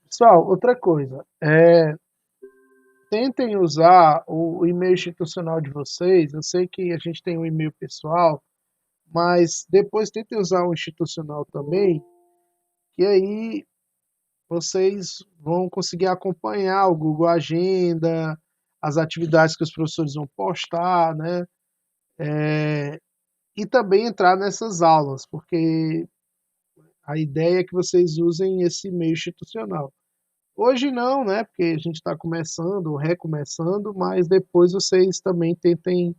Pessoal, outra coisa, tentem usar o e-mail institucional de vocês. Eu sei que a gente tem um e-mail pessoal, mas depois tentem usar o institucional também, que aí vocês vão conseguir acompanhar o Google Agenda, as atividades que os professores vão postar, né? E também entrar nessas aulas, porque a ideia é que vocês usem esse e-mail institucional. Hoje não, né? Porque a gente está começando, recomeçando, mas depois vocês também tentem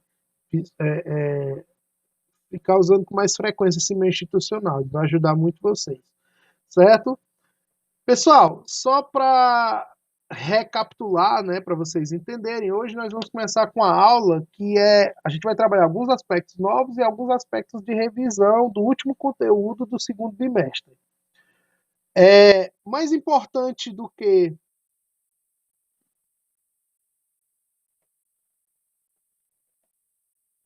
ficar usando com mais frequência esse e-mail institucional. Vai ajudar muito vocês, certo? Pessoal, só para recapitular, né, para vocês entenderem, hoje nós vamos começar com a aula a gente vai trabalhar alguns aspectos novos e alguns aspectos de revisão do último conteúdo do segundo bimestre. Mais importante do que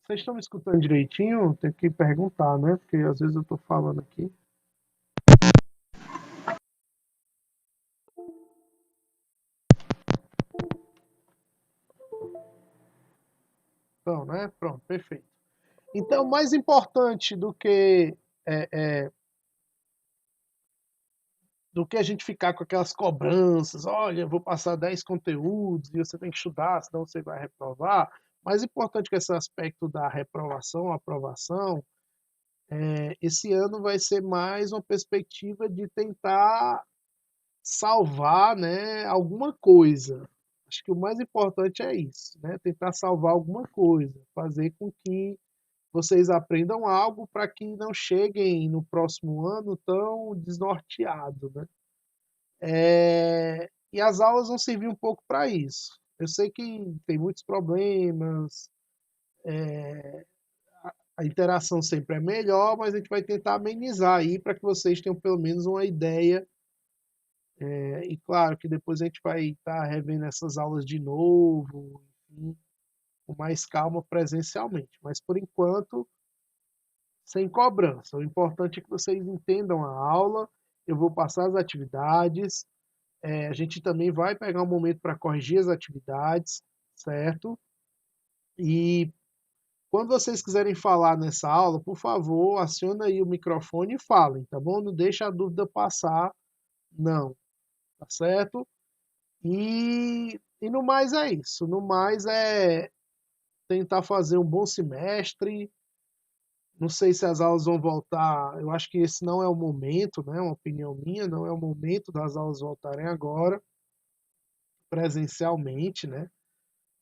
vocês estão me escutando direitinho? Tenho que perguntar, né? Porque às vezes eu estou falando aqui. Então, né? Pronto, perfeito. Então, mais importante é, é, do que a gente ficar com aquelas cobranças, olha, eu vou passar 10 conteúdos e você tem que estudar, senão você vai reprovar. Mais importante que esse aspecto da reprovação, aprovação, esse ano vai ser mais uma perspectiva de tentar salvar, né, alguma coisa. Acho que o mais importante é isso, né? Tentar salvar alguma coisa, fazer com que vocês aprendam algo para que não cheguem no próximo ano tão desnorteados, né? E as aulas vão servir um pouco para isso. Eu sei que tem muitos problemas, a interação sempre é melhor, mas a gente vai tentar amenizar aí para que vocês tenham pelo menos uma ideia. E claro que depois a gente vai estar revendo essas aulas de novo, enfim, com mais calma presencialmente. Mas por enquanto, sem cobrança. O importante é que vocês entendam a aula, eu vou passar as atividades, a gente também vai pegar um momento para corrigir as atividades, certo? E quando vocês quiserem falar nessa aula, por favor, aciona aí o microfone e falem, tá bom? Não deixa a dúvida passar, não, tá certo? E no mais é isso. No mais é tentar fazer um bom semestre. Não sei se as aulas vão voltar. Eu acho que esse não é o momento, né? Uma opinião minha, não é o momento das aulas voltarem agora, presencialmente, né?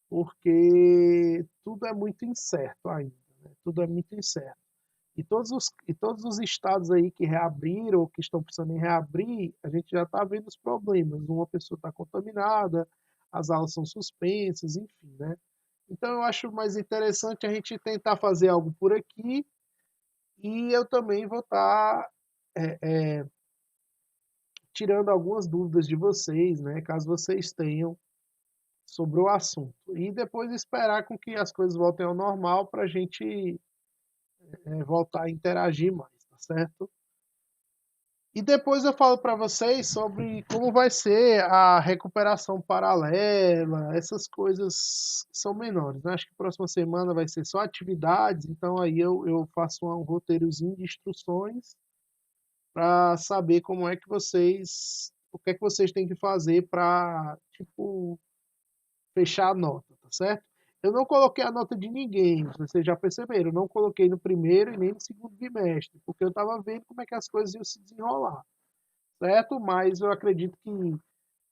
Porque tudo é muito incerto ainda, né? Tudo é muito incerto. E todos os estados aí que reabriram ou que estão precisando em reabrir, a gente já está vendo os problemas. Uma pessoa está contaminada, as aulas são suspensas, enfim, né? Então eu acho mais interessante a gente tentar fazer algo por aqui e eu também vou estar tirando algumas dúvidas de vocês, né? Caso vocês tenham sobre o assunto. E depois esperar com que as coisas voltem ao normal para a gente voltar a interagir mais, tá certo? E depois eu falo para vocês sobre como vai ser a recuperação paralela, essas coisas são menores, né? Acho que próxima semana vai ser só atividades, então aí eu faço um roteirozinho de instruções para saber como é que o que é que vocês têm que fazer para, tipo, fechar a nota, tá certo? Eu não coloquei a nota de ninguém, vocês já perceberam, eu não coloquei no primeiro e nem no segundo bimestre, porque eu estava vendo como é que as coisas iam se desenrolar, certo? Mas eu acredito que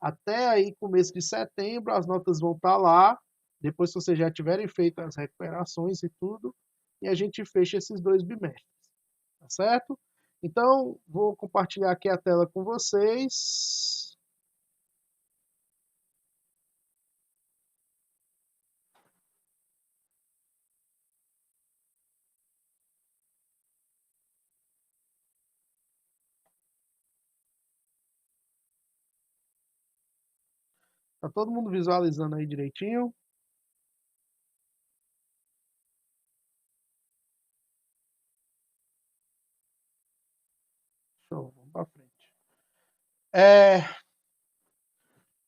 até aí, começo de setembro, as notas vão estar lá, depois que vocês já tiverem feito as recuperações e tudo, e a gente fecha esses 2 bimestres, tá certo? Então, vou compartilhar aqui a tela com vocês. Tá todo mundo visualizando aí direitinho? Então, vamos para frente.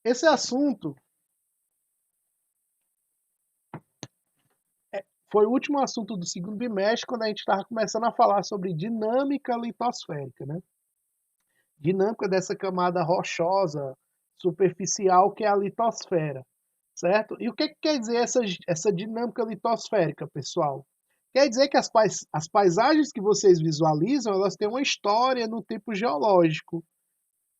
Esse assunto foi o último assunto do segundo bimestre, quando a gente estava começando a falar sobre dinâmica litosférica, né? Dinâmica dessa camada rochosa, superficial, que é a litosfera, certo? E o que quer dizer essa dinâmica litosférica, pessoal? Quer dizer que as paisagens que vocês visualizam, elas têm uma história no tempo geológico.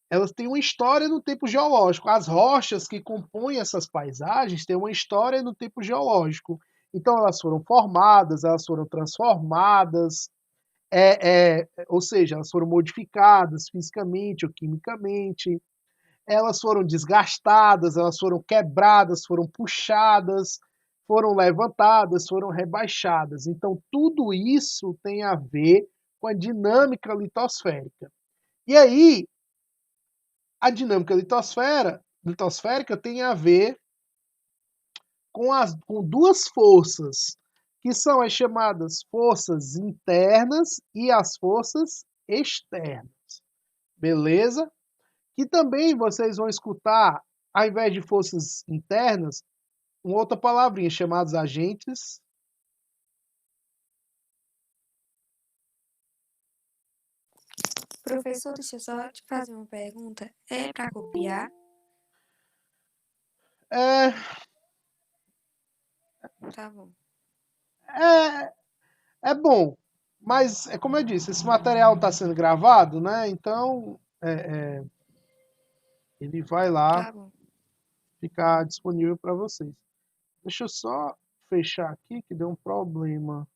Elas têm uma história no tempo geológico. As rochas que compõem essas paisagens têm uma história no tempo geológico. Então, elas foram formadas, elas foram transformadas, ou seja, elas foram modificadas fisicamente ou quimicamente, elas foram desgastadas, elas foram quebradas, foram puxadas, foram levantadas, foram rebaixadas. Então, tudo isso tem a ver com a dinâmica litosférica. E aí, a dinâmica litosférica tem a ver com duas forças, que são as chamadas forças internas e as forças externas. Beleza? Que também vocês vão escutar, ao invés de forças internas, uma outra palavrinha chamada agentes. Professor, deixa eu só te fazer uma pergunta. É para copiar? É, Tá bom. é, é bom, mas é como eu disse, esse material está sendo gravado, né? Então ele vai lá Tá bom. ficar disponível para vocês. Deixa eu só fechar aqui que deu um problema.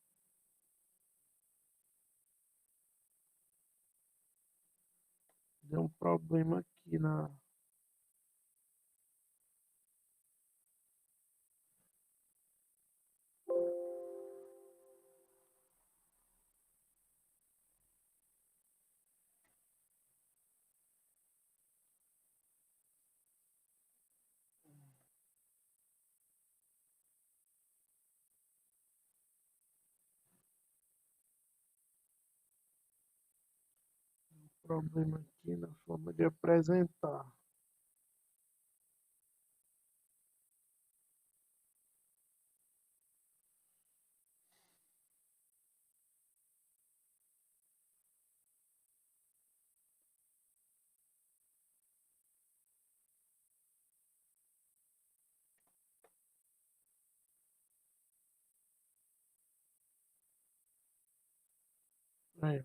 Deu um problema aqui na. Problema aqui na forma de apresentar.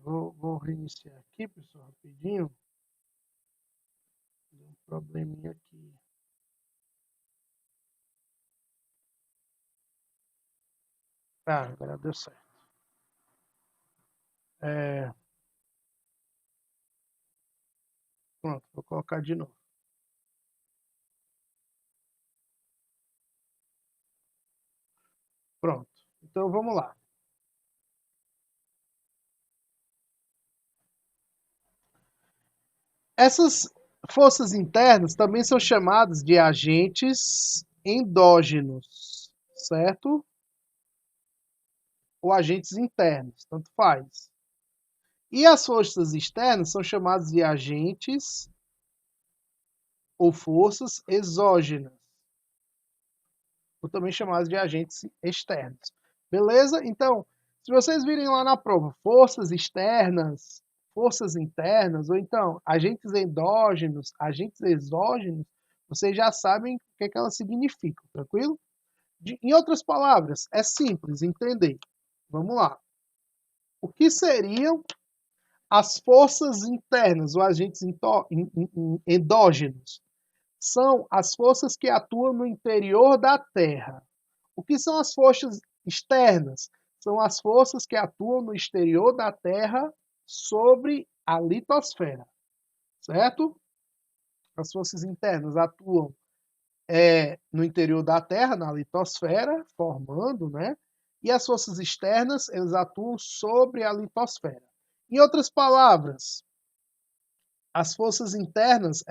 Vou reiniciar aqui, pessoal, rapidinho. Deu um probleminha aqui. Agora deu certo. Pronto, vou colocar de novo. Pronto. Então vamos lá. Essas forças internas também são chamadas de agentes endógenos, certo? Ou agentes internos, tanto faz. E as forças externas são chamadas de agentes ou forças exógenas, ou também chamadas de agentes externos. Beleza? Então, se vocês virem lá na prova, forças externas, forças internas, ou então agentes endógenos, agentes exógenos, vocês já sabem o que elas significam, tranquilo? Em outras palavras, é simples entender. Vamos lá. O que seriam as forças internas, ou agentes endógenos? São as forças que atuam no interior da Terra. O que são as forças externas? São as forças que atuam no exterior da Terra sobre a litosfera, certo? As forças internas atuam no interior da Terra, na litosfera, formando, né? E as forças externas, elas atuam sobre a litosfera. Em outras palavras, as forças internas,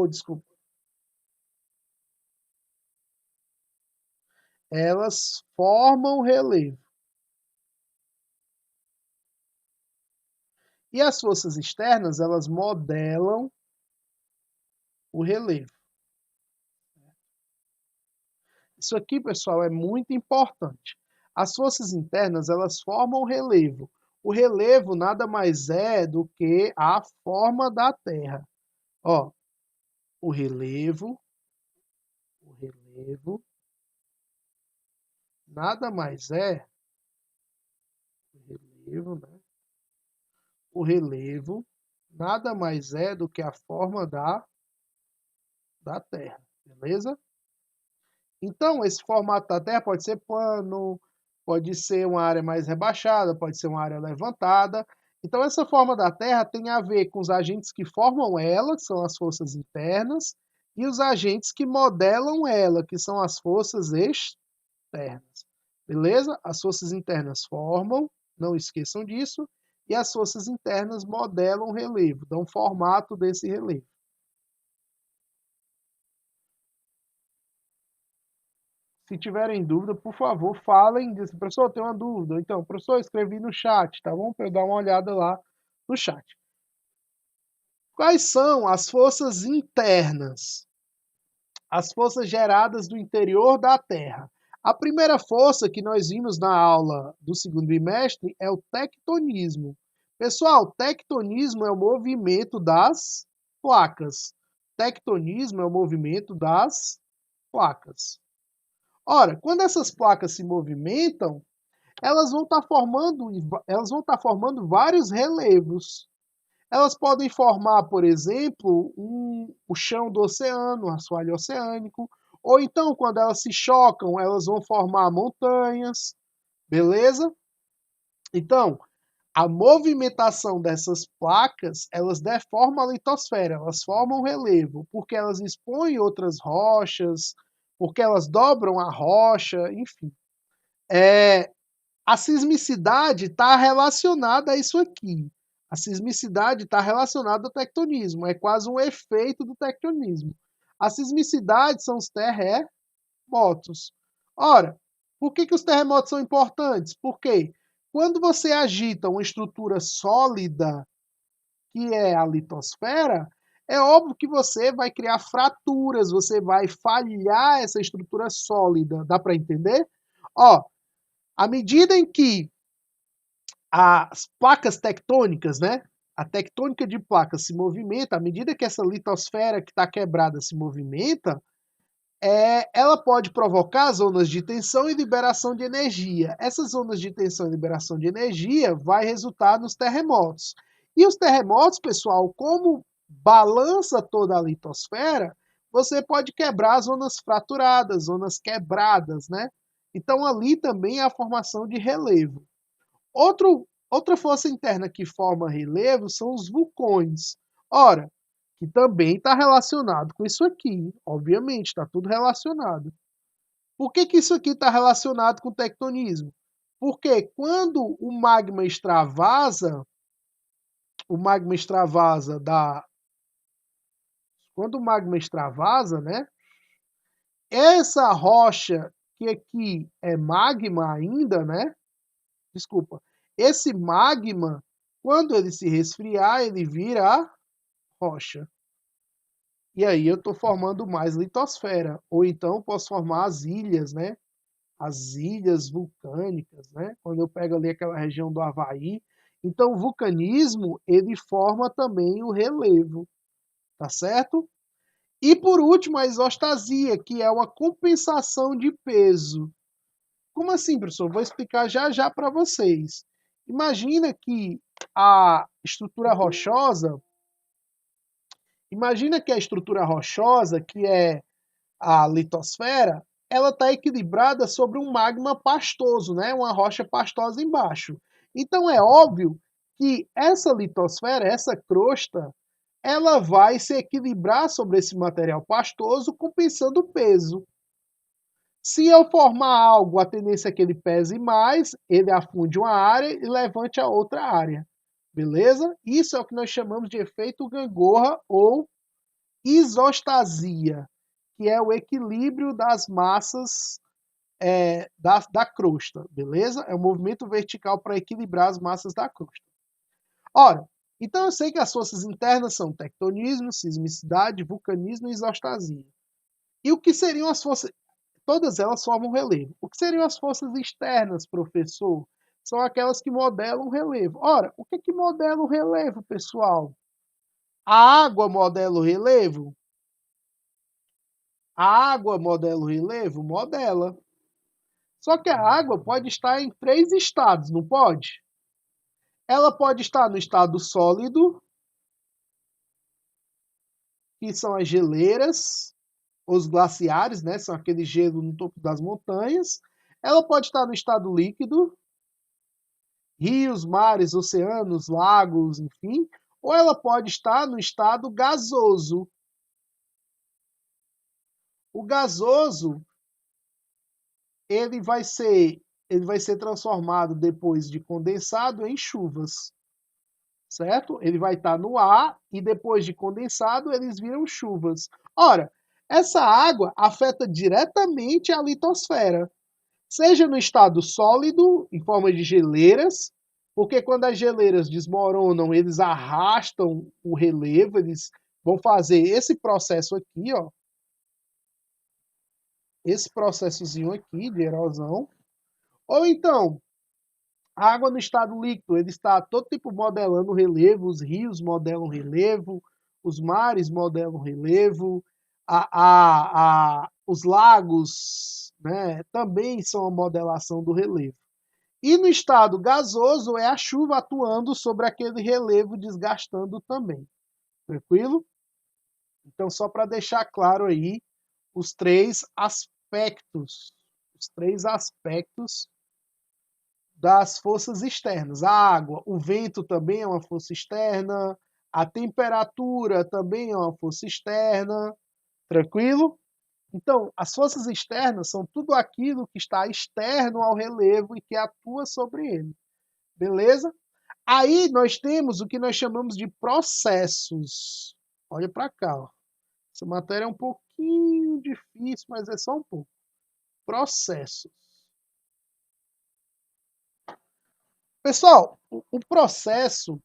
desculpa, elas formam relevo. E as forças externas, elas modelam o relevo. Isso aqui, pessoal, é muito importante. As forças internas, elas formam o relevo. O relevo nada mais é do que a forma da Terra. Ó, o relevo nada mais é né? O relevo nada mais é do que a forma da Terra, beleza? Então, esse formato da Terra pode ser plano, pode ser uma área mais rebaixada, pode ser uma área levantada. Então, essa forma da Terra tem a ver com os agentes que formam ela, que são as forças internas, e os agentes que modelam ela, que são as forças externas. Beleza? As forças internas formam, não esqueçam disso, e as forças internas modelam o relevo, dão formato desse relevo. Se tiverem dúvida, por favor, falem. Dizem, professor, eu tenho uma dúvida. Então, professor, eu escrevi no chat, tá bom? Para eu dar uma olhada lá no chat. Quais são as forças internas? As forças geradas do interior da Terra. A primeira força que nós vimos na aula do segundo bimestre é o tectonismo. Pessoal, tectonismo é o movimento das placas. Tectonismo é o movimento das placas. Ora, quando essas placas se movimentam, elas vão estar formando vários relevos. Elas podem formar, por exemplo, o chão do oceano, o assoalho oceânico, ou então, quando elas se chocam, elas vão formar montanhas, beleza? Então, a movimentação dessas placas, elas deformam a litosfera, elas formam relevo, porque elas expõem outras rochas, porque elas dobram a rocha, enfim. A sismicidade está relacionada a isso aqui. A sismicidade está relacionada ao tectonismo, é quase um efeito do tectonismo. A sismicidade são os terremotos. Ora, por que os terremotos são importantes? Porque quando você agita uma estrutura sólida, que é a litosfera, é óbvio que você vai criar fraturas, você vai falhar essa estrutura sólida. Dá para entender? Ó, à medida em que as placas tectônicas, né? A tectônica de placas se movimenta, à medida que essa litosfera que está quebrada se movimenta, ela pode provocar zonas de tensão e liberação de energia. Essas zonas de tensão e liberação de energia vai resultar nos terremotos. E os terremotos, pessoal, como balança toda a litosfera, você pode quebrar zonas fraturadas, zonas quebradas, né? Então ali também é a formação de relevo. Outra força interna que forma relevo são os vulcões. Ora, que também está relacionado com isso aqui, obviamente, está tudo relacionado. Por que isso aqui está relacionado com o tectonismo? Porque quando o magma extravasa né? Essa rocha que aqui é magma ainda, né? Desculpa. Esse magma, quando ele se resfriar, ele vira rocha. E aí eu estou formando mais litosfera. Ou então posso formar as ilhas, né? As ilhas vulcânicas, né? Quando eu pego ali aquela região do Havaí. Então o vulcanismo, ele forma também o relevo, tá certo? E por último, a isostasia, que é uma compensação de peso. Como assim, professor? Vou explicar já já para vocês. Imagina que a estrutura rochosa, que é a litosfera, ela está equilibrada sobre um magma pastoso, né? Uma rocha pastosa embaixo. Então é óbvio que essa litosfera, essa crosta, ela vai se equilibrar sobre esse material pastoso, compensando o peso. Se eu formar algo, a tendência é que ele pese mais, ele afunde uma área e levante a outra área. Beleza? Isso é o que nós chamamos de efeito gangorra ou isostasia, que é o equilíbrio das massas da crosta, beleza? É um movimento vertical para equilibrar as massas da crosta. Ora, então eu sei que as forças internas são tectonismo, sismicidade, vulcanismo e isostasia. E o que seriam as forças? Todas elas formam relevo. O que seriam as forças externas, professor? São aquelas que modelam o relevo. Ora, o que modela o relevo, pessoal? A água modela o relevo? A água modela o relevo? Modela. Só que a água pode estar em 3 estados, não pode? Ela pode estar no estado sólido, que são as geleiras, os glaciares, né? São aquele gelo no topo das montanhas. Ela pode estar no estado líquido, rios, mares, oceanos, lagos, enfim. Ou ela pode estar no estado gasoso. O gasoso, ele vai ser transformado depois de condensado em chuvas, certo? Ele vai estar no ar e depois de condensado eles viram chuvas. Ora, essa água afeta diretamente a litosfera, seja no estado sólido, em forma de geleiras, porque quando as geleiras desmoronam, eles arrastam o relevo, eles vão fazer esse processo aqui, ó, esse processozinho aqui de erosão. Ou então, a água no estado líquido, ele está todo tipo modelando relevo, os rios modelam relevo, os mares modelam relevo, os lagos, né, também são a modelação do relevo. E no estado gasoso é a chuva atuando sobre aquele relevo, desgastando também. Tranquilo? Então, só para deixar claro aí os três aspectos das forças externas. A água, o vento também é uma força externa, a temperatura também é uma força externa, tranquilo? Então, as forças externas são tudo aquilo que está externo ao relevo e que atua sobre ele, beleza? Aí nós temos o que nós chamamos de processos. Olha para cá, ó. Essa matéria é um pouquinho difícil, mas é só um pouco. Processos. Pessoal, o processo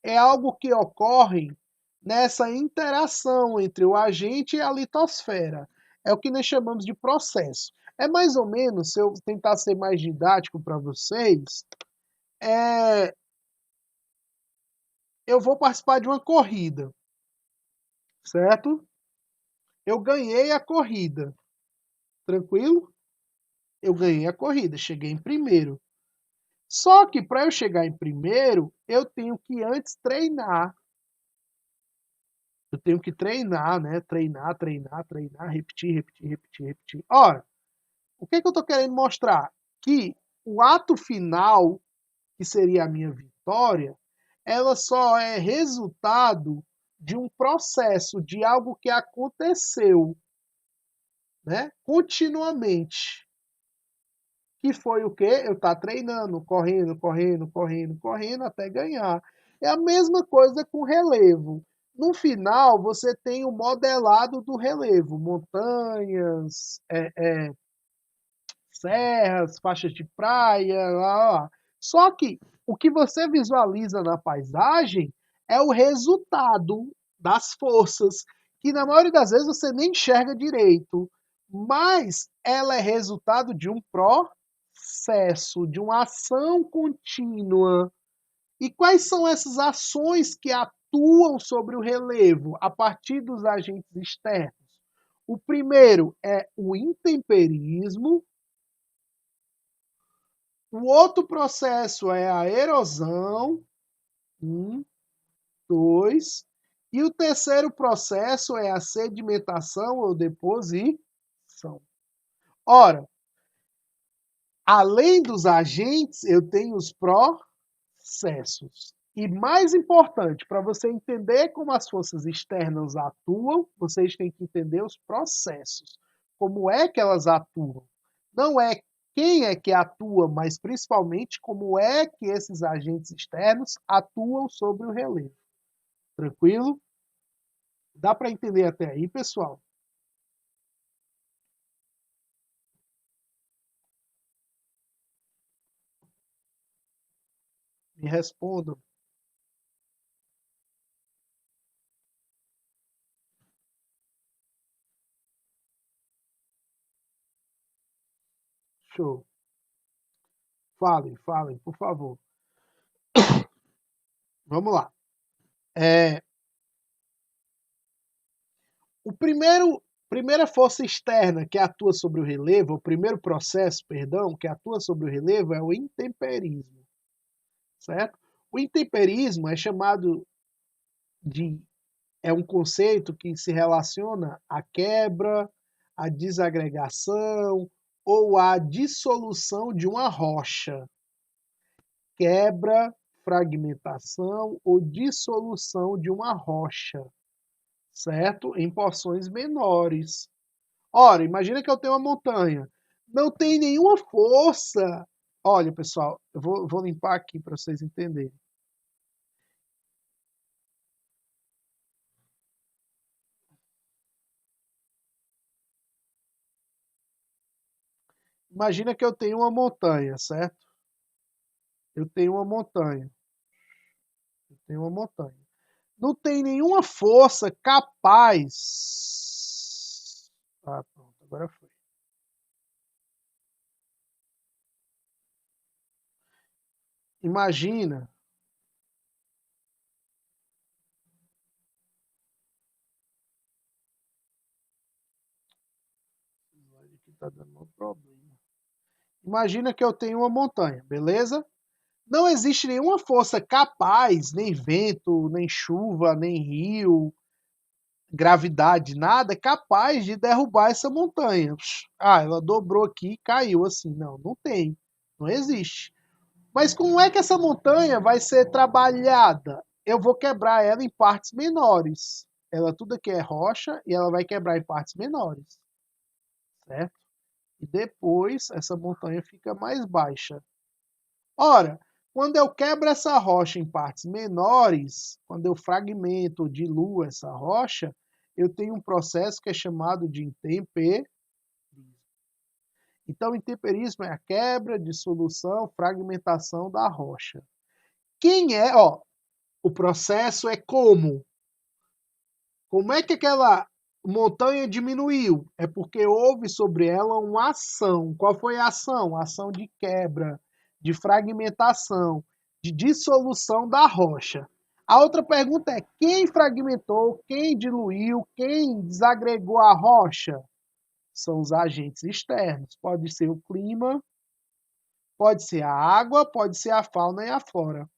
é algo que ocorre nessa interação entre o agente e a litosfera. É o que nós chamamos de processo. É mais ou menos, se eu tentar ser mais didático para vocês, eu vou participar de uma corrida, certo? Eu ganhei a corrida, tranquilo? Eu ganhei a corrida, cheguei em primeiro. Só que para eu chegar em primeiro, eu tenho que antes treinar. Eu tenho que treinar, né? Treinar, repetir, repetir, repetir, repetir. Ora, o que eu estou querendo mostrar? Que o ato final, que seria a minha vitória, ela só é resultado de um processo, de algo que aconteceu, né? Continuamente. Que foi o quê? Eu estar treinando, correndo, correndo, correndo, correndo até ganhar. É a mesma coisa com relevo. No final, você tem o modelado do relevo, montanhas, serras, faixas de praia, lá, lá. Só que o que você visualiza na paisagem é o resultado das forças, que na maioria das vezes você nem enxerga direito, mas ela é resultado de um processo, de uma ação contínua. E quais são essas ações que atuam sobre o relevo a partir dos agentes externos? O primeiro é o intemperismo. O outro processo é a erosão, 2. E o terceiro processo é a sedimentação ou deposição. Ora, além dos agentes, eu tenho os processos. E mais importante, para você entender como as forças externas atuam, vocês têm que entender os processos. Como é que elas atuam? Não é quem é que atua, mas principalmente como é que esses agentes externos atuam sobre o relevo. Tranquilo? Dá para entender até aí, pessoal? Me respondam. Show. Falem, por favor. Vamos lá. Primeira força externa que atua sobre o relevo, o primeiro processo, perdão, que atua sobre o relevo é o intemperismo, certo? O intemperismo é chamado de, é um conceito que se relaciona à quebra, à desagregação ou à dissolução de uma rocha. Quebra, fragmentação ou dissolução de uma rocha, certo? Em porções menores. Ora, imagina que eu tenho uma montanha. Não tem nenhuma força. Olha, pessoal, eu vou limpar aqui para vocês entenderem. Imagina que eu tenho uma montanha, certo? Eu tenho uma montanha. Não tem nenhuma força capaz. Ah, pronto, agora foi. Imagina. Aqui tá dando um problema. Imagina que eu tenho uma montanha, beleza? Não existe nenhuma força capaz, nem vento, nem chuva, nem rio, gravidade, nada capaz de derrubar essa montanha. Ah, ela dobrou aqui e caiu assim. Não, não tem. Não existe. Mas como é que essa montanha vai ser trabalhada? Eu vou quebrar ela em partes menores. Ela tudo aqui é rocha e ela vai quebrar em partes menores. Certo? E depois essa montanha fica mais baixa. Ora, quando eu quebro essa rocha em partes menores, quando eu fragmento ou diluo essa rocha, eu tenho um processo que é chamado de intemperismo. Então, o intemperismo é a quebra, dissolução, fragmentação da rocha. O processo é como? Como é que aquela montanha diminuiu? É porque houve sobre ela uma ação. Qual foi a ação? A ação de quebra, de fragmentação, de dissolução da rocha. A outra pergunta é: quem fragmentou, quem diluiu, quem desagregou a rocha? São os agentes externos. Pode ser o clima, pode ser a água, pode ser a fauna e a flora.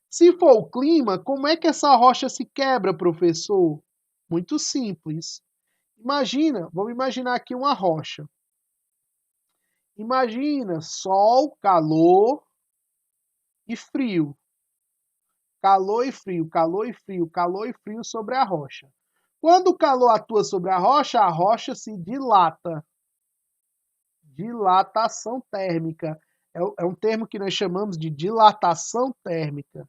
Se for o clima, como é que essa rocha se quebra, professor? Muito simples. Vamos imaginar aqui uma rocha. Imagina sol, calor e frio. Calor e frio, calor e frio, calor e frio sobre a rocha. Quando o calor atua sobre a rocha se dilata. Dilatação térmica. É um termo que nós chamamos de dilatação térmica.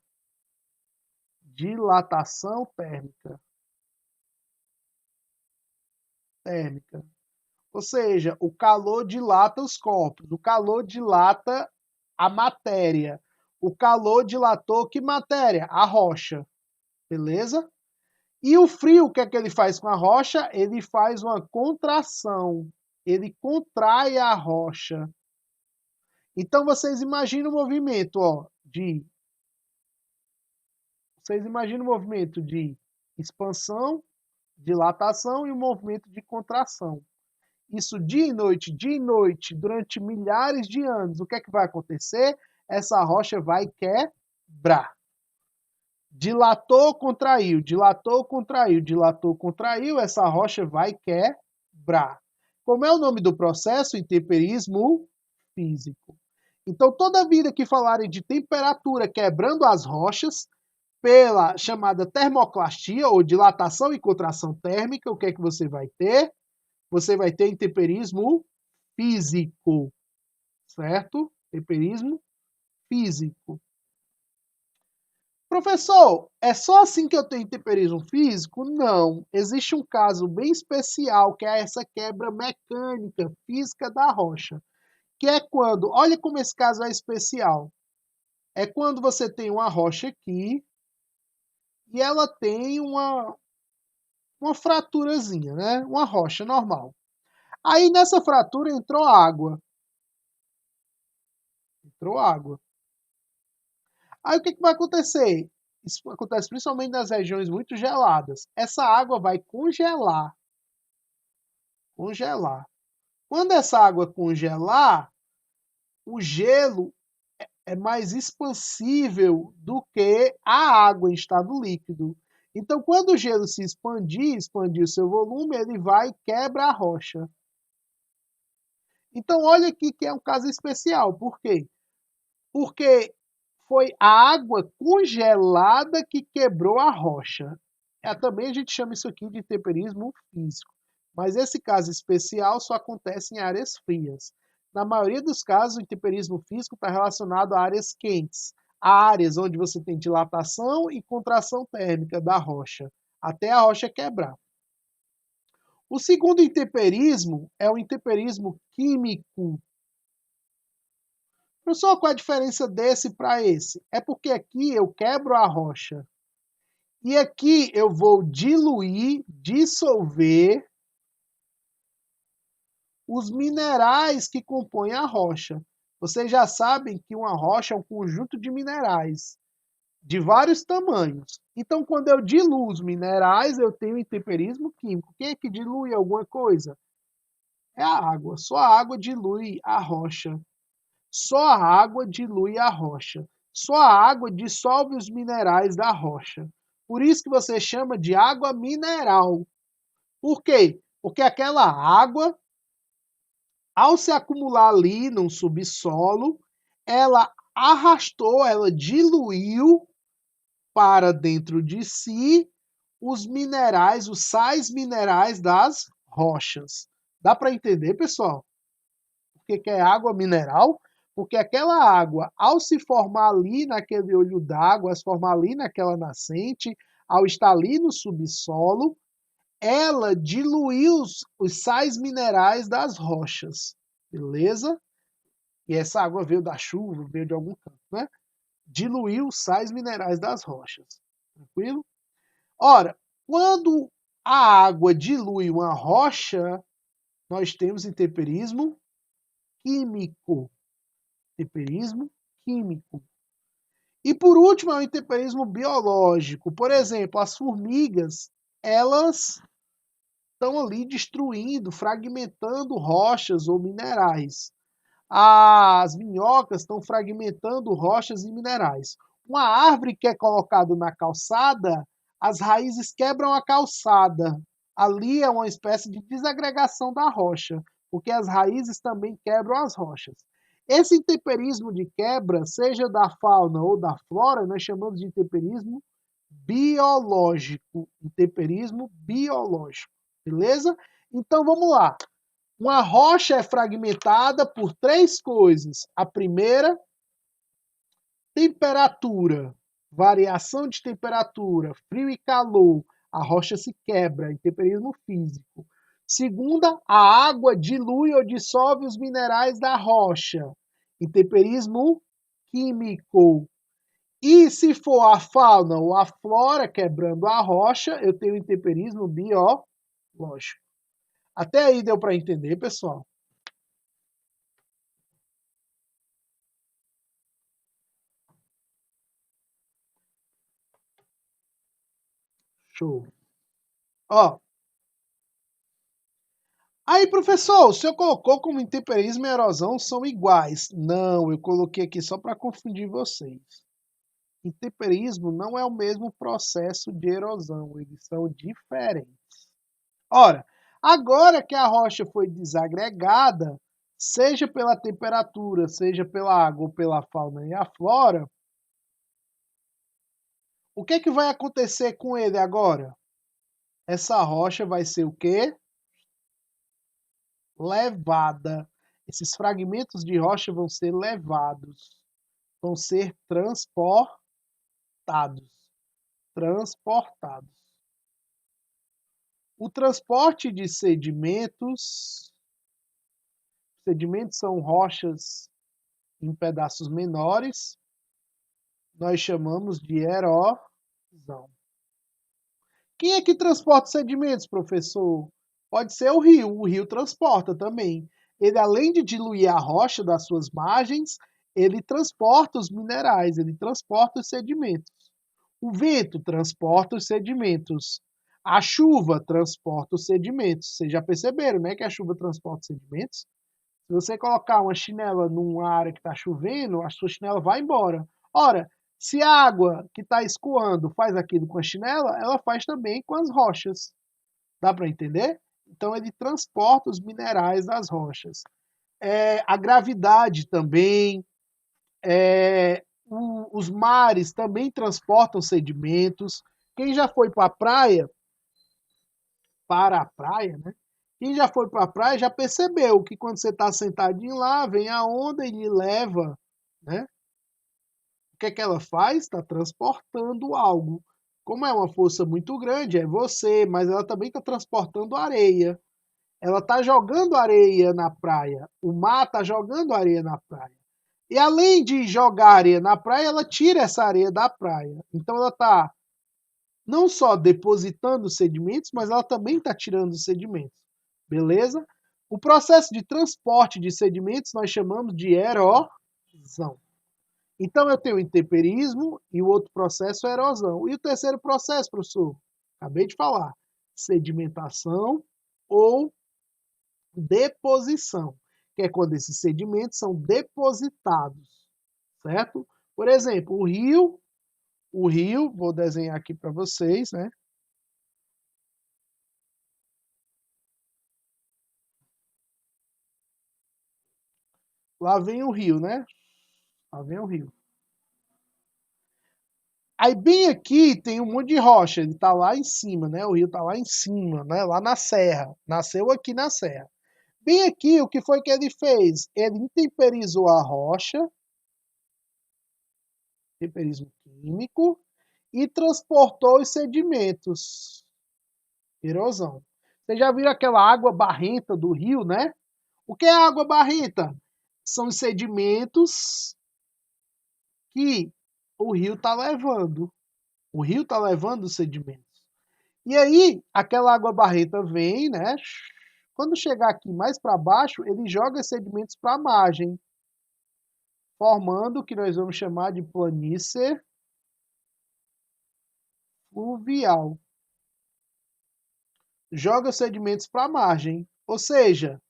Dilatação térmica. Ou seja, o calor dilata os corpos, o calor dilata a matéria. O calor dilatou que matéria? A rocha. Beleza? E o frio, o que é que ele faz com a rocha? Ele faz uma contração. Ele contrai a rocha. Então vocês imaginam o movimento, vocês imaginam o movimento de expansão, dilatação e o movimento de contração. Isso dia e noite, durante milhares de anos. O que é que vai acontecer? Essa rocha vai quebrar. Dilatou, contraiu, dilatou, contraiu, dilatou, contraiu, essa rocha vai quebrar. Como é o nome do processo? Intemperismo físico. Então, toda vida que falarem de temperatura quebrando as rochas, pela chamada termoclastia, ou dilatação e contração térmica, o que é que você vai ter? Você vai ter intemperismo físico, certo? Temperismo físico. Professor, é só assim que eu tenho temperismo físico? Não. Existe um caso bem especial, que é essa quebra mecânica, física da rocha. Que é quando, olha como esse caso é especial. é quando você tem uma rocha aqui e ela tem uma fraturazinha, né? Uma rocha normal. Aí nessa fratura entrou água. Entrou água. Aí o que vai acontecer? Isso acontece principalmente nas regiões muito geladas. Essa água vai congelar. Congelar. Quando essa água congelar, o gelo é mais expansível do que a água em estado líquido. Então, quando o gelo se expandir o seu volume, ele vai e quebra a rocha. Então, olha aqui que é um caso especial. Por quê? Porque foi a água congelada que quebrou a rocha. Também a gente chama isso aqui de temperismo físico. Mas esse caso especial só acontece em áreas frias. Na maioria dos casos, o intemperismo físico está relacionado a áreas quentes, a áreas onde você tem dilatação e contração térmica da rocha, até a rocha quebrar. O segundo intemperismo é o intemperismo químico. Professor, qual é a diferença desse para esse? É porque aqui eu quebro a rocha e aqui eu vou diluir, dissolver os minerais que compõem a rocha. Vocês já sabem que uma rocha é um conjunto de minerais de vários tamanhos. Então, quando eu diluo os minerais, eu tenho intemperismo químico. Quem é que dilui alguma coisa? É a água. Só a água dilui a rocha. Só a água dilui a rocha. Só a água dissolve os minerais da rocha. Por isso que você chama de água mineral. Por quê? Porque aquela água, ao se acumular ali no subsolo, ela arrastou, ela diluiu para dentro de si os minerais, os sais minerais das rochas. Dá para entender, pessoal? Por que é água mineral? Porque aquela água, ao se formar ali naquele olho d'água, ao se formar ali naquela nascente, ao estar ali no subsolo, ela diluiu os sais minerais das rochas, beleza? E essa água veio da chuva, veio de algum canto, né? Diluiu os sais minerais das rochas, tranquilo? Ora, quando a água dilui uma rocha, nós temos intemperismo químico. Temperismo químico. E por último, é o intemperismo biológico. Por exemplo, as formigas, elas estão ali destruindo, fragmentando rochas ou minerais. As minhocas estão fragmentando rochas e minerais. Uma árvore que é colocada na calçada, as raízes quebram a calçada. Ali é uma espécie de desagregação da rocha, porque as raízes também quebram as rochas. Esse intemperismo de quebra, seja da fauna ou da flora, nós chamamos de intemperismo biológico. Intemperismo biológico. Beleza? Então vamos lá. Uma rocha é fragmentada por três coisas. A primeira, temperatura. Variação de temperatura, frio e calor. A rocha se quebra, intemperismo físico. Segunda, a água dilui ou dissolve os minerais da rocha. Intemperismo químico. E se for a fauna ou a flora quebrando a rocha, eu tenho intemperismo biológico. Até aí deu para entender, pessoal? Show. Ó. Aí, professor, o senhor colocou como intemperismo e erosão são iguais. Não, eu coloquei aqui só para confundir vocês. Intemperismo não é o mesmo processo de erosão, eles são diferentes. Ora, agora que a rocha foi desagregada, seja pela temperatura, seja pela água ou pela fauna e a flora, o que vai acontecer com ele agora? Essa rocha vai ser o quê? Levada. Esses fragmentos de rocha vão ser levados, vão ser transportados. Transportados. O transporte de sedimentos são rochas em pedaços menores, nós chamamos de erosão. Quem é que transporta sedimentos, professor? Pode ser o rio transporta também. Ele, além de diluir a rocha das suas margens, ele transporta os minerais, ele transporta os sedimentos. O vento transporta os sedimentos. A chuva transporta os sedimentos. Vocês já perceberam, né, que a chuva transporta os sedimentos? Se você colocar uma chinela numa área que está chovendo, a sua chinela vai embora. Ora, se a água que está escoando faz aquilo com a chinela, ela faz também com as rochas. Dá para entender? Então ele transporta os minerais das rochas. A gravidade também, os mares também transportam sedimentos. Quem já foi para a praia, né? Quem já foi para a praia já percebeu que quando você está sentadinho lá, vem a onda e lhe leva, né? O que é que ela faz? Está transportando algo. Como é uma força muito grande, é você, mas ela também está transportando areia. Ela está jogando areia na praia. O mar está jogando areia na praia. E além de jogar areia na praia, ela tira essa areia da praia. Então ela está não só depositando sedimentos, mas ela também está tirando os sedimentos. Beleza? O processo de transporte de sedimentos nós chamamos de erosão. Então eu tenho o intemperismo e o outro processo é erosão. E o terceiro processo, professor? Acabei de falar. Sedimentação ou deposição, que é quando esses sedimentos são depositados, certo? Por exemplo, o rio, vou desenhar aqui para vocês, né? Lá vem o rio, né? Lá vem o rio. Aí bem aqui tem um monte de rocha, ele tá lá em cima, né? O rio tá lá em cima, né? Lá na serra. Nasceu aqui na serra. Bem aqui, o que foi que ele fez? Ele intemperizou a rocha, temperismo químico, e transportou os sedimentos, erosão. Vocês já viram aquela água barrenta do rio, né? O que é água barrenta? São os sedimentos que o rio está levando. O rio está levando os sedimentos. E aí, aquela água barrenta vem, né? Quando chegar aqui mais para baixo, ele joga sedimentos para a margem, formando o que nós vamos chamar de planície fluvial. Joga sedimentos para a margem, ou seja,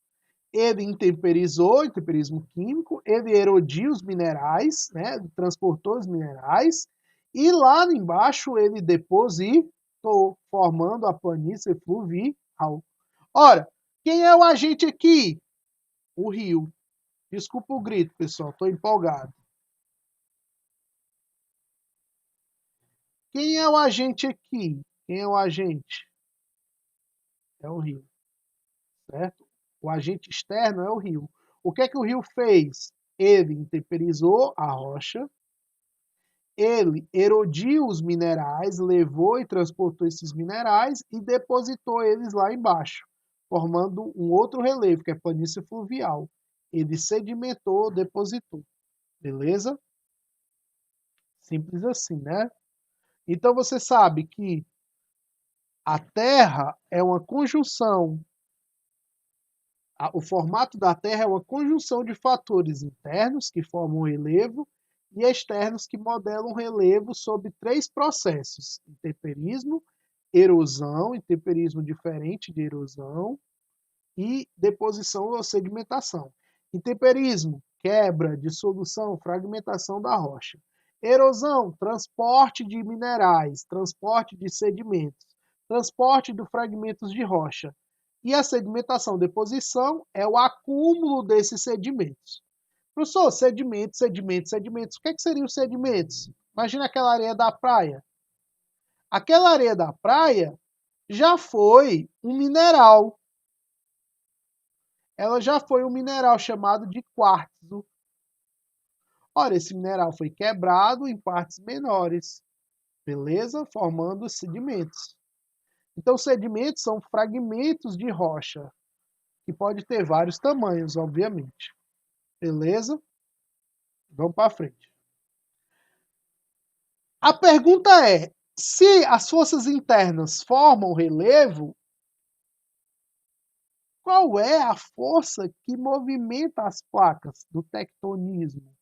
ele intemperizou, intemperismo químico, ele erodiu os minerais, né? Transportou os minerais, e lá embaixo ele depositou, formando a planície fluvial. Ora, quem é o agente aqui? O rio. Desculpa o grito, pessoal, estou empolgado. Quem é o agente aqui? Quem é o agente? É o rio, certo? O agente externo é o rio. O que é que o rio fez? Ele intemperizou a rocha, ele erodiu os minerais, levou e transportou esses minerais e depositou eles lá embaixo, formando um outro relevo, que é a planície fluvial. Ele sedimentou, depositou. Beleza? Simples assim, né? Então você sabe que a Terra é uma conjunção, o formato da Terra é uma conjunção de fatores internos que formam o relevo e externos que modelam o relevo sob três processos: intemperismo, erosão, intemperismo diferente de erosão e deposição ou sedimentação. Intemperismo, quebra, dissolução, fragmentação da rocha. Erosão, transporte de minerais, transporte de sedimentos, transporte de fragmentos de rocha. E a sedimentação, deposição, é o acúmulo desses sedimentos. Professor, sedimentos, sedimentos, sedimentos. O que seriam os sedimentos? Imagina aquela areia da praia. Aquela areia da praia já foi um mineral. Ela já foi um mineral chamado de quartzo. Ora, esse mineral foi quebrado em partes menores, beleza? Formando sedimentos. Então, sedimentos são fragmentos de rocha, que pode ter vários tamanhos, obviamente. Beleza? Vamos para frente. A pergunta é, se as forças internas formam relevo, qual é a força que movimenta as placas do tectonismo?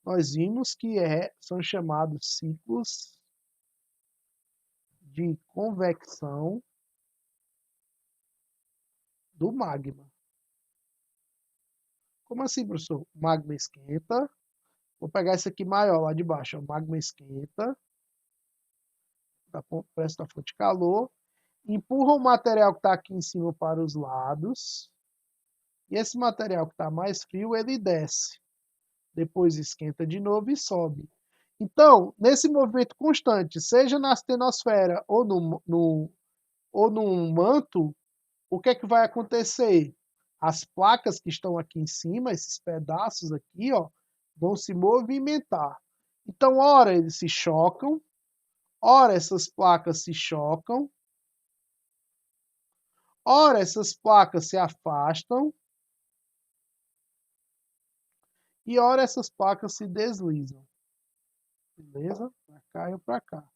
Nós vimos que são chamados ciclos de convecção do magma. Como assim, professor? O magma esquenta. Vou pegar esse aqui maior lá de baixo. O magma esquenta, presta da fonte de calor, empurra o material que está aqui em cima para os lados. E esse material que está mais frio, ele desce. Depois esquenta de novo e sobe. Então, nesse movimento constante, seja na astenosfera ou num manto, o que é que vai acontecer? As placas que estão aqui em cima, esses pedaços aqui, ó, vão se movimentar. Então, ora eles se chocam, ora essas placas se chocam, ora essas placas se afastam, e ora essas placas se deslizam. Beleza? Para cá e para cá.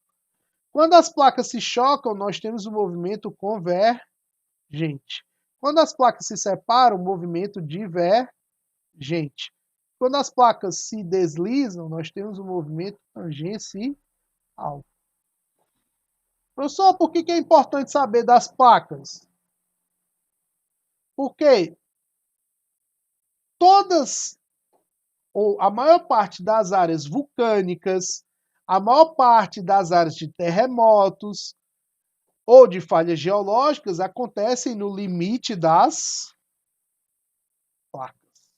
Quando as placas se chocam, nós temos o movimento convergente. Quando as placas se separam, o movimento divergente. Quando as placas se deslizam, nós temos o movimento tangencial. Professor, por que é importante saber das placas? Porque todas, ou a maior parte das áreas vulcânicas, a maior parte das áreas de terremotos ou de falhas geológicas acontecem no limite das placas,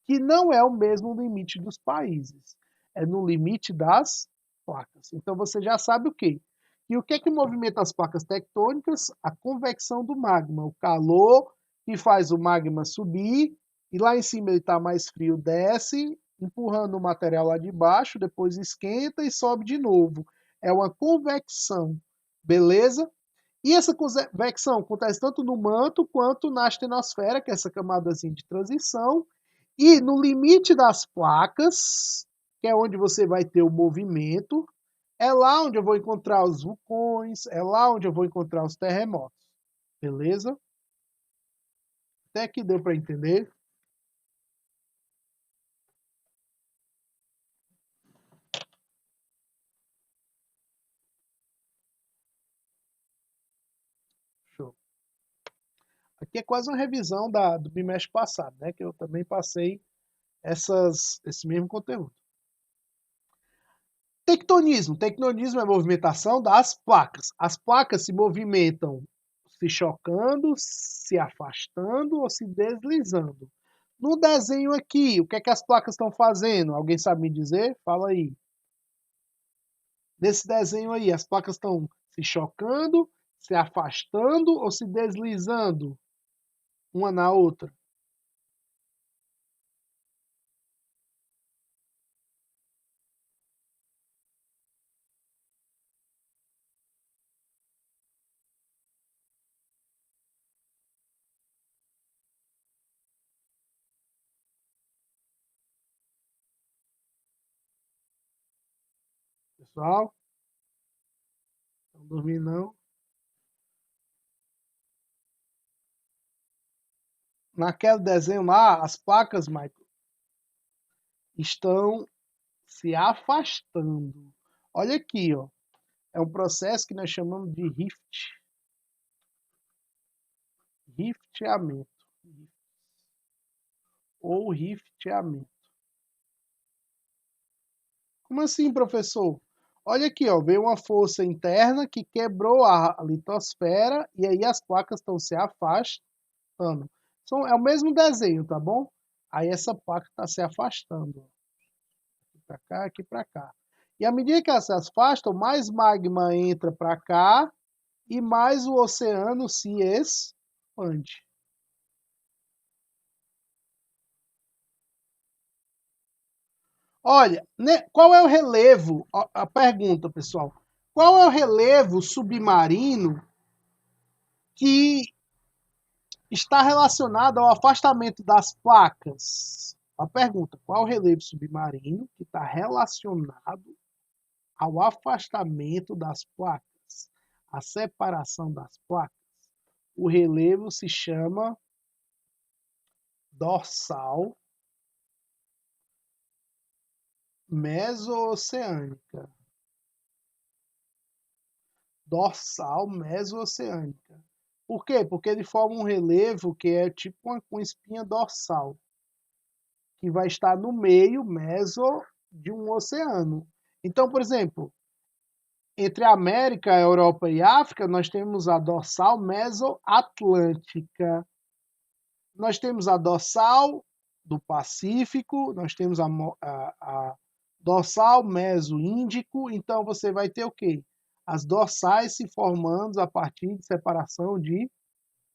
que não é o mesmo limite dos países, é no limite das placas. Então você já sabe o quê? E o que é que movimenta as placas tectônicas? A convecção do magma, o calor que faz o magma subir, e lá em cima ele está mais frio, desce, empurrando o material lá de baixo, depois esquenta e sobe de novo. É uma convecção, beleza? E essa convecção acontece tanto no manto quanto na astenosfera, que é essa camadazinha de transição, e no limite das placas, que é onde você vai ter o movimento, é lá onde eu vou encontrar os vulcões, é lá onde eu vou encontrar os terremotos. Beleza? Até que deu para entender. Show. Aqui é quase uma revisão do bimestre passado, né? Que eu também passei esse mesmo conteúdo. Tectonismo. Tectonismo é a movimentação das placas. As placas se movimentam se chocando, se afastando ou se deslizando. No desenho aqui, o que é que as placas estão fazendo? Alguém sabe me dizer? Fala aí. Nesse desenho aí, as placas estão se chocando, se afastando ou se deslizando uma na outra? Pessoal, não dormindo não. Naquele desenho lá, as placas, Michael, estão se afastando. Olha aqui, ó. É um processo que nós chamamos de rifteamento. Ou rifteamento. Como assim, professor? Olha aqui, ó, veio uma força interna que quebrou a litosfera e aí as placas estão se afastando. É o mesmo desenho, tá bom? Aí essa placa está se afastando. Aqui para cá, aqui para cá. E à medida que elas se afastam, mais magma entra para cá e mais o oceano se expande. Olha, né, qual é o relevo? A pergunta, pessoal. Qual é o relevo submarino que está relacionado ao afastamento das placas? A pergunta, qual é o relevo submarino que está relacionado ao afastamento das placas, a separação das placas, o relevo se chama dorsal mesooceânica. Dorsal mesooceânica. Por quê? Porque ele forma um relevo que é tipo uma espinha dorsal, que vai estar no meio meso de um oceano. Então, por exemplo, entre a América, a Europa e a África, nós temos a dorsal mesoatlântica. Nós temos a dorsal do Pacífico, nós temos a dorsal meso-índico, então você vai ter o quê? As dorsais se formando a partir de separação de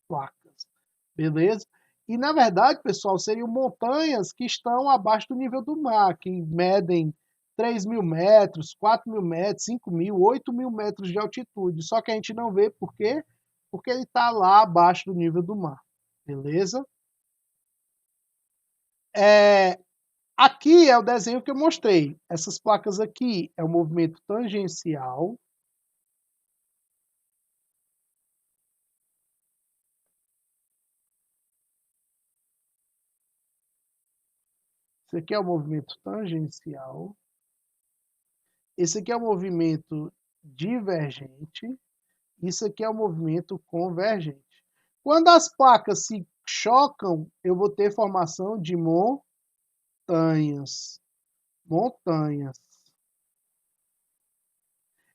placas, beleza? E na verdade, pessoal, seriam montanhas que estão abaixo do nível do mar, que medem 3.000 metros, 4.000 metros, 5.000, 8.000 metros de altitude. Só que a gente não vê por quê? Porque ele está lá abaixo do nível do mar, beleza? Aqui é o desenho que eu mostrei. Essas placas aqui é o movimento tangencial. Esse aqui é o movimento tangencial. Esse aqui é o movimento divergente. Isso aqui é o movimento convergente. Quando as placas se chocam, eu vou ter formação de montanhas. Montanhas.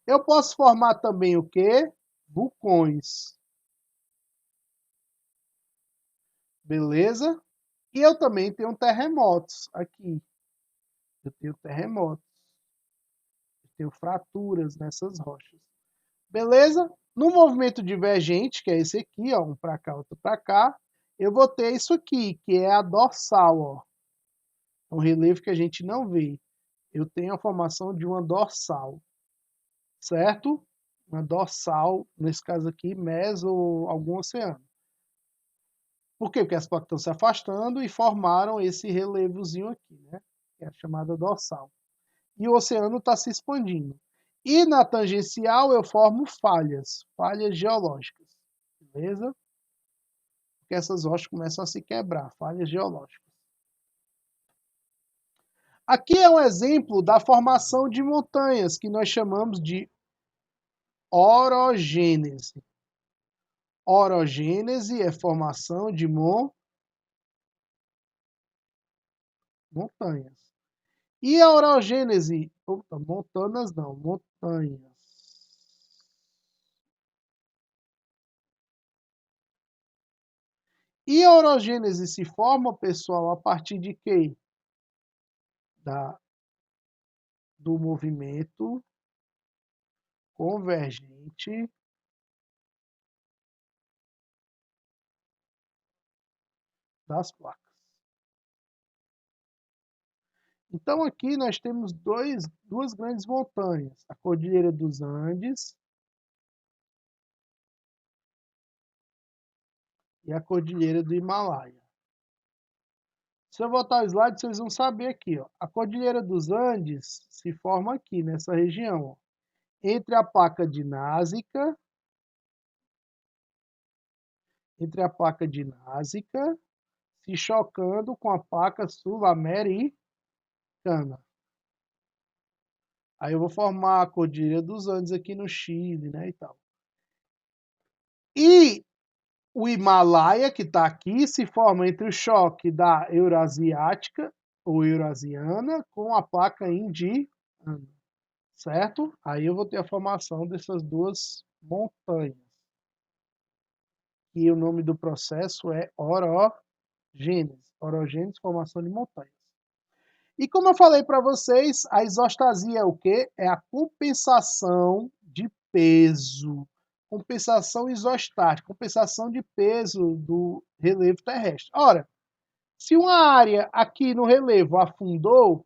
Eu posso formar também o quê? Vulcões. Beleza? E eu também tenho terremotos aqui. Eu tenho terremotos. Eu tenho fraturas nessas rochas. Beleza? No movimento divergente, que é esse aqui, ó, um para cá, outro para cá, eu vou ter isso aqui, que é a dorsal, ó. Um relevo que a gente não vê. Eu tenho a formação de uma dorsal, certo? Uma dorsal, nesse caso aqui, meso ou algum oceano. Por quê? Porque as placas estão se afastando e formaram esse relevozinho aqui, né? Que é a chamada dorsal. E o oceano está se expandindo. E na tangencial eu formo falhas geológicas, beleza? Porque essas rochas começam a se quebrar, falhas geológicas. Aqui é um exemplo da formação de montanhas, que nós chamamos de orogênese. Orogênese é formação de montanhas. E a orogênese, montanas não, montanhas. E a orogênese se forma, pessoal, a partir de quê? Do movimento convergente das placas. Então aqui nós temos duas grandes montanhas, a Cordilheira dos Andes e a Cordilheira do Himalaia. Se eu voltar o slide, vocês vão saber aqui, ó. A Cordilheira dos Andes se forma aqui, nessa região, ó, entre a placa dinásica, se chocando com a placa sul-americana. Aí eu vou formar a Cordilheira dos Andes aqui no Chile, né, e tal. E o Himalaia, que está aqui, se forma entre o choque da Eurasiática, ou Eurasiana, com a placa indiana, certo? Aí eu vou ter a formação dessas duas montanhas. E o nome do processo é orogênese. Orogênese, formação de montanhas. E como eu falei para vocês, a isostasia é o quê? É a compensação de peso. Compensação isostática, compensação de peso do relevo terrestre. Ora, se uma área aqui no relevo afundou,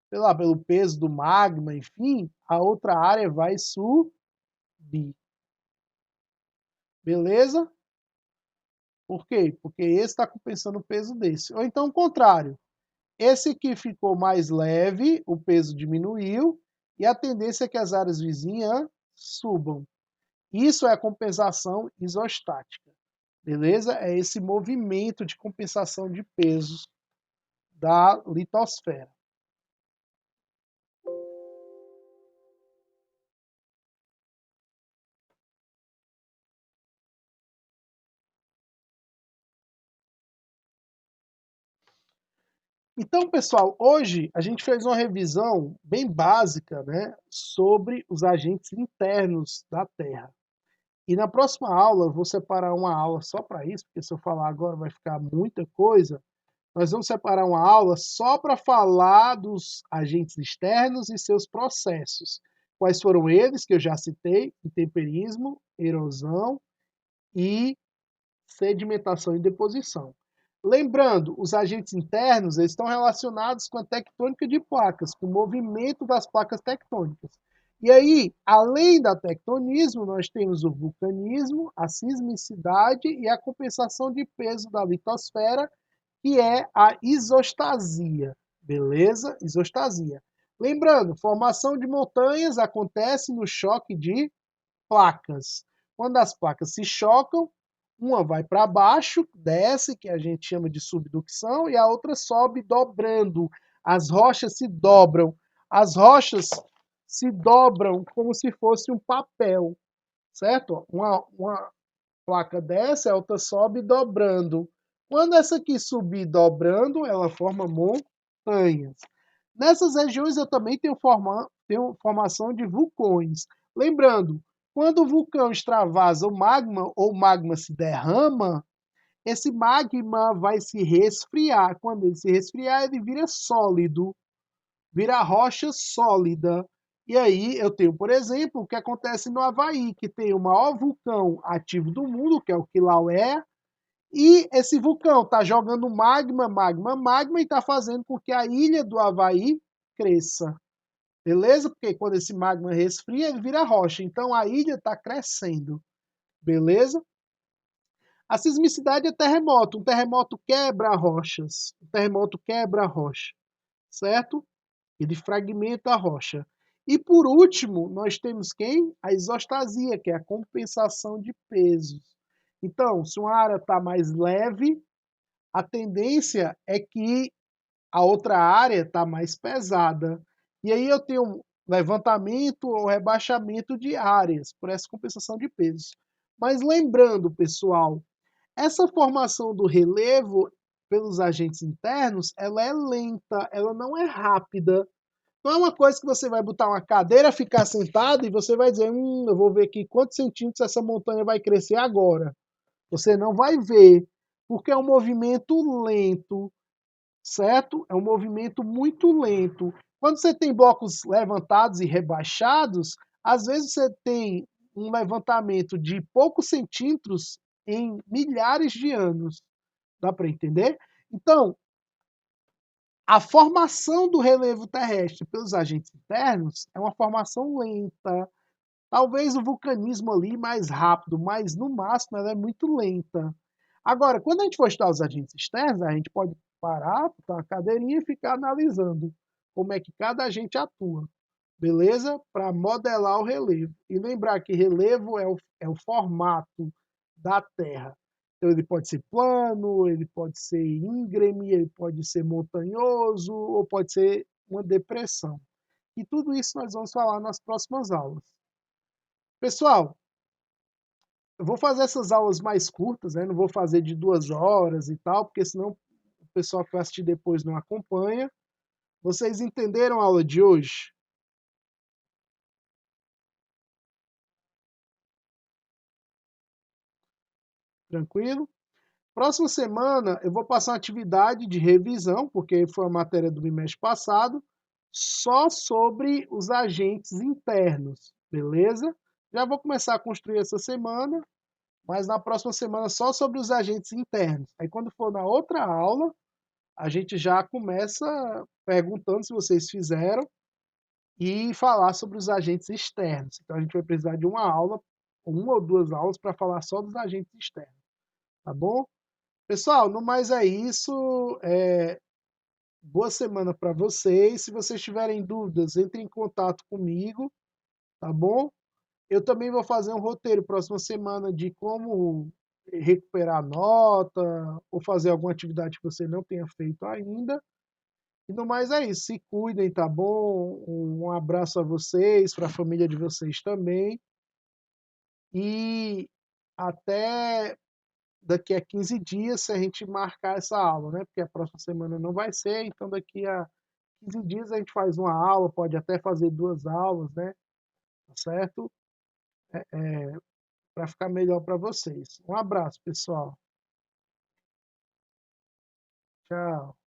sei lá, pelo peso do magma, enfim, a outra área vai subir. Beleza? Por quê? Porque esse está compensando o peso desse. Ou então o contrário. Esse aqui ficou mais leve, o peso diminuiu, e a tendência é que as áreas vizinhas subam. Isso é a compensação isostática, beleza? É esse movimento de compensação de pesos da litosfera. Então, pessoal, hoje a gente fez uma revisão bem básica, né, sobre os agentes internos da Terra. E na próxima aula, eu vou separar uma aula só para isso, porque se eu falar agora vai ficar muita coisa. Nós vamos separar uma aula só para falar dos agentes externos e seus processos. Quais foram eles, que eu já citei: intemperismo, erosão e sedimentação e deposição. Lembrando, os agentes internos estão relacionados com a tectônica de placas, com o movimento das placas tectônicas. E aí, além da tectonismo, nós temos o vulcanismo, a sismicidade e a compensação de peso da litosfera, que é a isostasia, beleza? Isostasia. Lembrando, formação de montanhas acontece no choque de placas. Quando as placas se chocam, uma vai para baixo, desce, que a gente chama de subducção, e a outra sobe dobrando. As rochas se dobram. As rochas se dobram como se fosse um papel, certo? Uma placa desce, a outra sobe dobrando. Quando essa aqui subir dobrando, ela forma montanhas. Nessas regiões eu também tenho formação de vulcões. Lembrando, quando o vulcão extravasa o magma ou o magma se derrama, esse magma vai se resfriar. Quando ele se resfriar, ele vira sólido, vira rocha sólida. E aí eu tenho, por exemplo, o que acontece no Havaí, que tem o maior vulcão ativo do mundo, que é o Kilauea, e esse vulcão está jogando magma, magma, magma, e está fazendo com que a ilha do Havaí cresça. Beleza? Porque quando esse magma resfria, ele vira rocha. Então a ilha está crescendo. Beleza? A sismicidade é terremoto. Um terremoto quebra rochas. Um terremoto quebra a rocha. Certo? Ele fragmenta a rocha. E por último, nós temos quem? A isostasia, que é a compensação de pesos. Então, se uma área está mais leve, a tendência é que a outra área está mais pesada. E aí eu tenho um levantamento ou rebaixamento de áreas por essa compensação de pesos. Mas lembrando, pessoal, essa formação do relevo pelos agentes internos, ela é lenta, ela não é rápida. Não é uma coisa que você vai botar uma cadeira, ficar sentado e você vai dizer, eu vou ver aqui quantos centímetros essa montanha vai crescer agora. Você não vai ver, porque é um movimento lento, certo? É um movimento muito lento. Quando você tem blocos levantados e rebaixados, às vezes você tem um levantamento de poucos centímetros em milhares de anos. Dá para entender? Então, a formação do relevo terrestre pelos agentes internos é uma formação lenta. Talvez o vulcanismo ali mais rápido, mas no máximo ela é muito lenta. Agora, quando a gente for estudar os agentes externos, a gente pode parar, botar uma cadeirinha e ficar analisando como é que cada agente atua, beleza? Para modelar o relevo. E lembrar que relevo é o formato da Terra. Então ele pode ser plano, ele pode ser íngreme, ele pode ser montanhoso, ou pode ser uma depressão. E tudo isso nós vamos falar nas próximas aulas. Pessoal, eu vou fazer essas aulas mais curtas, né? Não vou fazer de 2 horas e tal, porque senão o pessoal que vai assistir depois não acompanha. Vocês entenderam a aula de hoje? Tranquilo? Próxima semana eu vou passar uma atividade de revisão, porque foi a matéria do bimestre passado, só sobre os agentes internos, beleza? Já vou começar a construir essa semana, mas na próxima semana só sobre os agentes internos. Aí quando for na outra aula, a gente já começa perguntando se vocês fizeram e falar sobre os agentes externos. Então a gente vai precisar de uma aula, uma ou 2 aulas para falar só dos agentes externos, tá bom? Pessoal, no mais é isso. Boa semana para vocês. Se vocês tiverem dúvidas, entrem em contato comigo, tá bom? Eu também vou fazer um roteiro próxima semana de como recuperar a nota ou fazer alguma atividade que você não tenha feito ainda. E no mais é isso. Se cuidem, tá bom? Um abraço a vocês, para a família de vocês também. E até daqui a 15 dias, se a gente marcar essa aula, né? Porque a próxima semana não vai ser, então daqui a 15 dias a gente faz uma aula, pode até fazer 2 aulas, né? Tá certo? Para ficar melhor para vocês. Um abraço, pessoal. Tchau.